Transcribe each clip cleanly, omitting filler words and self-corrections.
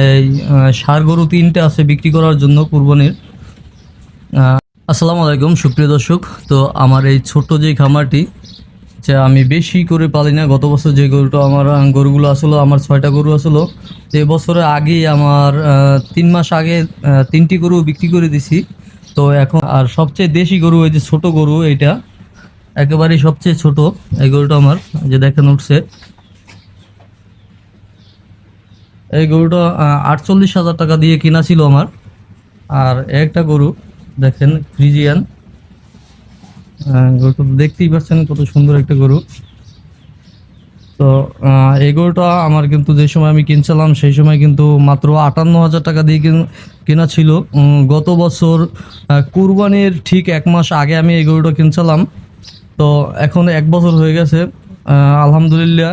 এই ষাঁড় গরু 3টে আছে বিক্রি করার জন্য কুরবানির। আহ, আসসালামু আলাইকুম সুপ্রিয় দর্শক। তো আমার এই ছোট্ট যে খামারটি, যে আমি বেশি করে পালি না। গত বছর যে গরুটা আমার গরুগুলো আসলো, আমার 6টা গরু আসলো। তো এবছরের আগেই আমার 3 মাস আগে 3টি গরু বিক্রি করে দিছি। তো এখন আর সবচেয়ে দেশি গরু এই যে ছোট গরু, এইটা একেবারেই সবচেয়ে ছোট। এই গরুটা আমার, যে দেখেন উঠছে, এই গরুটা 48,000 টাকা দিয়ে কিনা ছিল আমার। আর একটা গরু দেখেন, ফ্রিজিয়ান। গরুটা দেখতেই পাচ্ছেন কত সুন্দর একটা গরু। তো এই গরুটা আমার কিন্তু যে সময় আমি কিনছিলাম সেই সময় কিন্তু মাত্র 58,000 টাকা দিয়ে কেনা ছিল। গত বছর কুরবানির ঠিক 1 মাস আগে আমি এই গরুটা কিনছিলাম। তো এখন 1 বছর হয়ে গেছে। আলহামদুলিল্লাহ,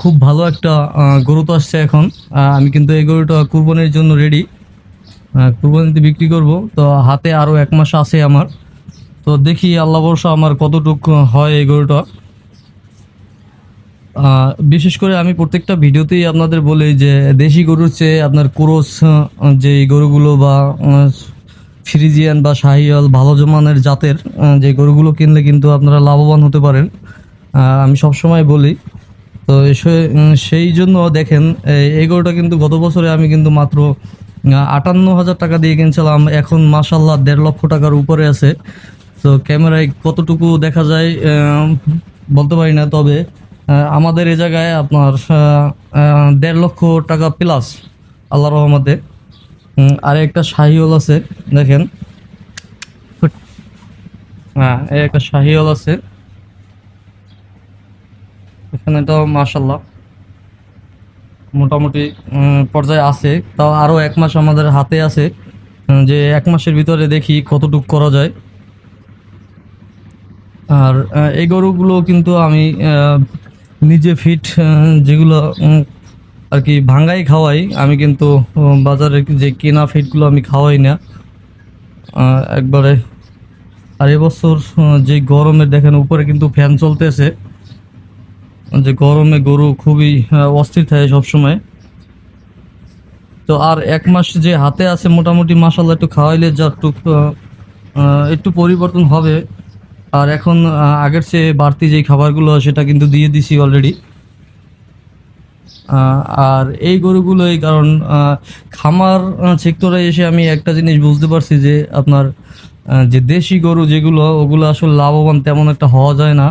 খুব ভালো একটা গরু তো আসছে এখন। আমি কিন্তু এই গরুটা কুরবানির জন্য রেডি, কুরবানিতে বিক্রি করব। তো হাতে আরও 1 মাস আছে আমার। তো দেখি আল্লাহ ভরসা আমার কতটুকু হয় এই গরুটা। বিশেষ করে আমি প্রত্যেকটা ভিডিওতেই আপনাদের বলি যে দেশি গরুর চেয়ে আপনার ক্রস যে গরুগুলো বা ফ্রিজিয়ান বা শাহিওয়াল ভালো মানের জাতের যে গরুগুলো কিনলে কিন্তু আপনারা লাভবান হতে পারেন। আমি সবসময় বলি। তো সেই জন্য দেখেন, এই গরুটা কিন্তু গত বছরে আমি কিন্তু মাত্র 58,000 টাকা দিয়ে কিনছিলাম। এখন মাসাল্লাহ 1.5 লক্ষ টাকার উপরে আছে। তো ক্যামেরায় কতটুকু দেখা যায় বলতে পারি না, তবে আমাদের এই জায়গায় আপনার 1.5 লক্ষ টাকা প্লাস আল্লাহ রহমতে। আর একটা শাহিওল আছে দেখেন। হ্যাঁ, এই একটা শাহিওল আছে এখানে, তো মাশাল্লাহ মোটামুটি পর্যায়ে আছে। তাও আরও 1 মাস আমাদের হাতে আছে, যে 1 মাসের ভিতরে দেখি কতটুক করা যায়। আর এই গরুগুলো কিন্তু আমি নিজে ফিট যেগুলো আর কি ভাঙ্গাই খাওয়াই। আমি কিন্তু বাজারে যে কেনা ফিটগুলো আমি খাওয়াই না একবারে। আর এবছর যে গরমে দেখেন উপরে কিন্তু ফ্যান চলতেছে, যে গরমে গরু খুবই অস্থির থাকে সবসময়। তো আর 1 মাস যে হাতে আছে মোটামুটি মাসাল্লাহ একটু খাওয়াইলে যা একটু একটু পরিবর্তন হবে। আর এখন আগের চেয়ে বাড়তি যেই খাবারগুলো সেটা কিন্তু দিয়ে দিছি অলরেডি। আর এই গরুগুলো এই কারণ খামার সেক্টরে এসে আমি একটা জিনিস বুঝতে পারছি যে আপনার যে দেশি গরু যেগুলো, ওগুলো আসলে লাভবান তেমন একটা হওয়া যায় না।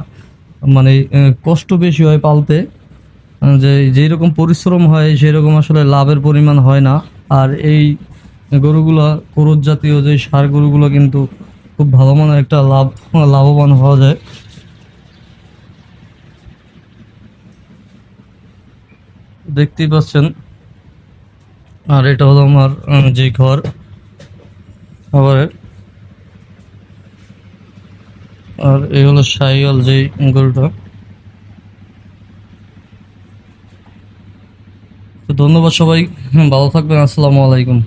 মানে কষ্ট বেশি হয় পালতে। যে যেরকম পরিশ্রম হয় সেরকম আসলে লাভের পরিমাণ হয় না। আর এই গরুগুলা, ক্রুজ জাতীয় যে ষাঁড় গরুগুলো কিন্তু খুব ভালো মানের একটা লাভবান হওয়া যায়। দেখতেই পাচ্ছেন। আর এটা হলো আমার যে ঘর খাবারের। আর এই হলো শাহিওয়াল যে গরুটা। তো ধন্যবাদ সবাই, ভালো থাকবেন। আসসালামু আলাইকুম।